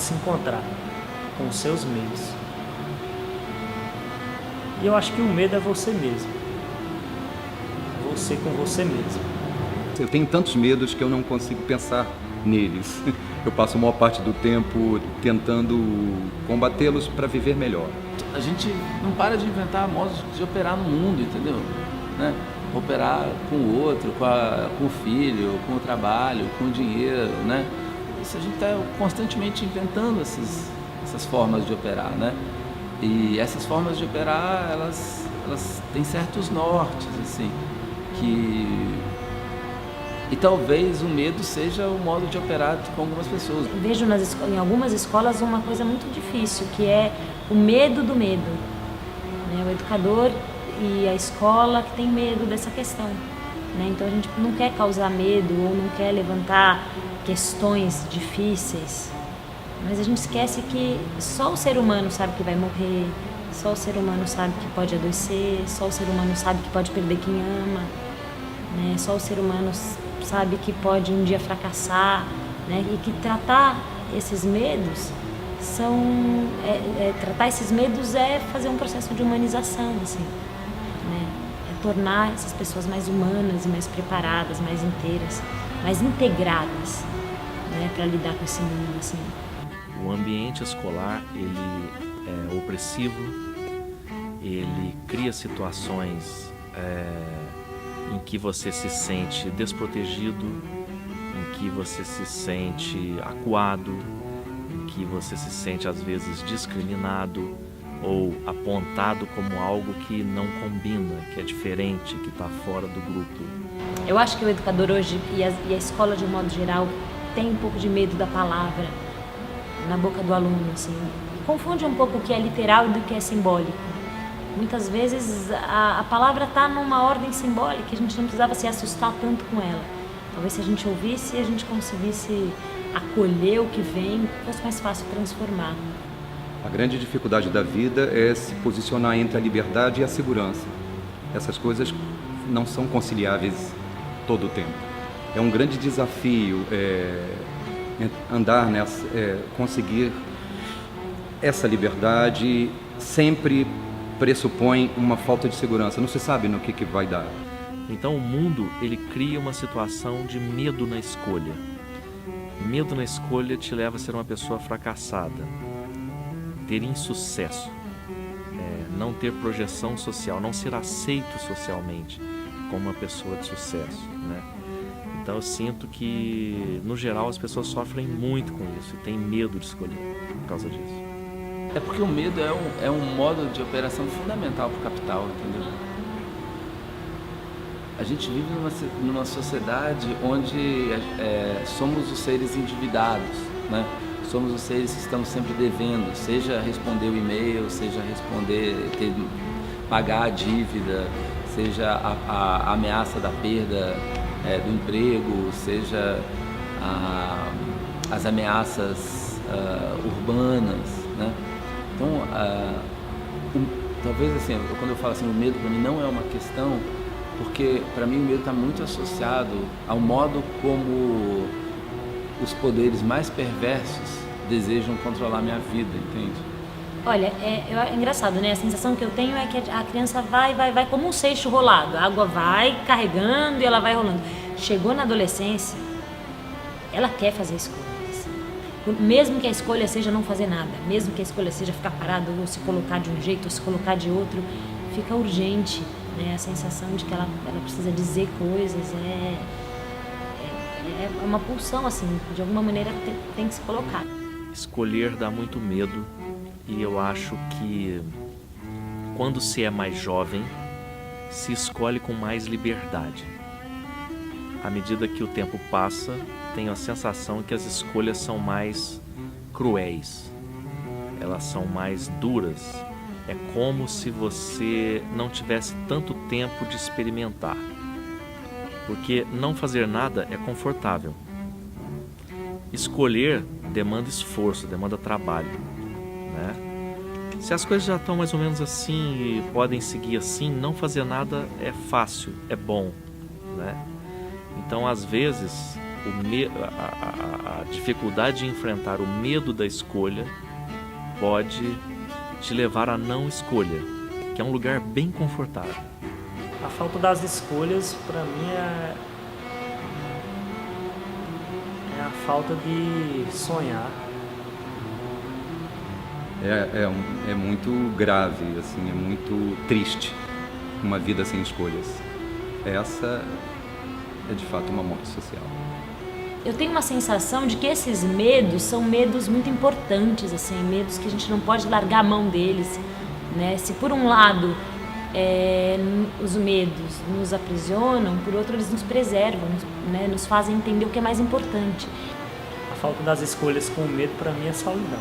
pode se encontrar com os seus medos. E eu acho que o medo é você mesmo. Você com você mesmo. Eu tenho tantos medos que eu não consigo pensar neles. Eu passo a maior parte do tempo tentando combatê-los para viver melhor. A gente não para de inventar modos de operar no mundo, entendeu? Né? Operar com o outro, com o filho, com o trabalho, com o dinheiro, né? Isso a gente está constantemente inventando essas formas de operar, né? E essas formas de operar, elas têm certos nortes, assim, E talvez o medo seja o modo de operar com algumas pessoas. Eu vejo em algumas escolas uma coisa muito difícil, que é o medo do medo. Né? O educador e a escola que tem medo dessa questão. Né? Então a gente não quer causar medo ou não quer levantar questões difíceis, mas a gente esquece que só o ser humano sabe que vai morrer, só o ser humano sabe que pode adoecer, só o ser humano sabe que pode perder quem ama, né? Só o ser humano sabe que pode um dia fracassar, né? E que tratar esses medos tratar esses medos é fazer um processo de humanização, assim, né? É tornar essas pessoas mais humanas e mais preparadas, mais inteiras, mais integradas, né? Para lidar com esse mundo, assim. O ambiente escolar, ele é opressivo, ele cria situações em que você se sente desprotegido, em que você se sente acuado, em que você se sente às vezes discriminado ou apontado como algo que não combina, que é diferente, que está fora do grupo. Eu acho que o educador hoje e a escola de um modo geral tem um pouco de medo da palavra na boca do aluno, assim. Confunde um pouco o que é literal e do que é simbólico. Muitas vezes a palavra está numa ordem simbólica, a gente não precisava se assustar tanto com ela. Talvez se a gente ouvisse e a gente conseguisse acolher o que vem, fosse mais fácil transformar. A grande dificuldade da vida é se posicionar entre a liberdade e a segurança. Essas coisas não são conciliáveis todo o tempo. É um grande desafio andar nessa, conseguir essa liberdade sempre pressupõe uma falta de segurança, não se sabe no que vai dar. Então o mundo, ele cria uma situação de medo na escolha. Medo na escolha te leva a ser uma pessoa fracassada, ter insucesso, não ter projeção social, não ser aceito socialmente como uma pessoa de sucesso, né? Então eu sinto que, no geral, as pessoas sofrem muito com isso e têm medo de escolher por causa disso. É porque o medo é um modo de operação fundamental para o capital, entendeu? A gente vive numa sociedade onde somos os seres endividados, né? Somos os seres que estamos sempre devendo, seja responder o e-mail, seja pagar a dívida, seja a ameaça da perda do emprego, seja as ameaças urbanas, né? Então, talvez assim, quando eu falo assim, o medo para mim não é uma questão, porque para mim o medo está muito associado ao modo como os poderes mais perversos desejam controlar minha vida, entende? Olha, é engraçado, né? A sensação que eu tenho é que a criança vai como um seixo rolado. A água vai carregando e ela vai rolando. Chegou na adolescência, ela quer fazer escolhas. Mesmo que a escolha seja não fazer nada, mesmo que a escolha seja ficar parado ou se colocar de um jeito ou se colocar de outro, fica urgente, né? A sensação de que ela precisa dizer coisas, é uma pulsão, assim, de alguma maneira tem que se colocar. Escolher dá muito medo e eu acho que quando se é mais jovem, se escolhe com mais liberdade. À medida que o tempo passa, tenho a sensação que as escolhas são mais cruéis, elas são mais duras. É como se você não tivesse tanto tempo de experimentar, porque não fazer nada é confortável. Escolher demanda esforço, demanda trabalho, né? Se as coisas já estão mais ou menos assim e podem seguir assim, não fazer nada é fácil, é bom, né? Então, às vezes, a dificuldade de enfrentar o medo da escolha pode te levar à não escolha, que é um lugar bem confortável. A falta das escolhas, para mim, é a falta de sonhar. É muito grave, assim, é muito triste uma vida sem escolhas. Essa é de fato uma morte social. Eu tenho uma sensação de que esses medos são medos muito importantes, assim, medos que a gente não pode largar a mão deles, né? Se por um lado os medos nos aprisionam, por outro eles nos preservam, né? Nos fazem entender o que é mais importante. A falta das escolhas com medo, para mim, é solidão.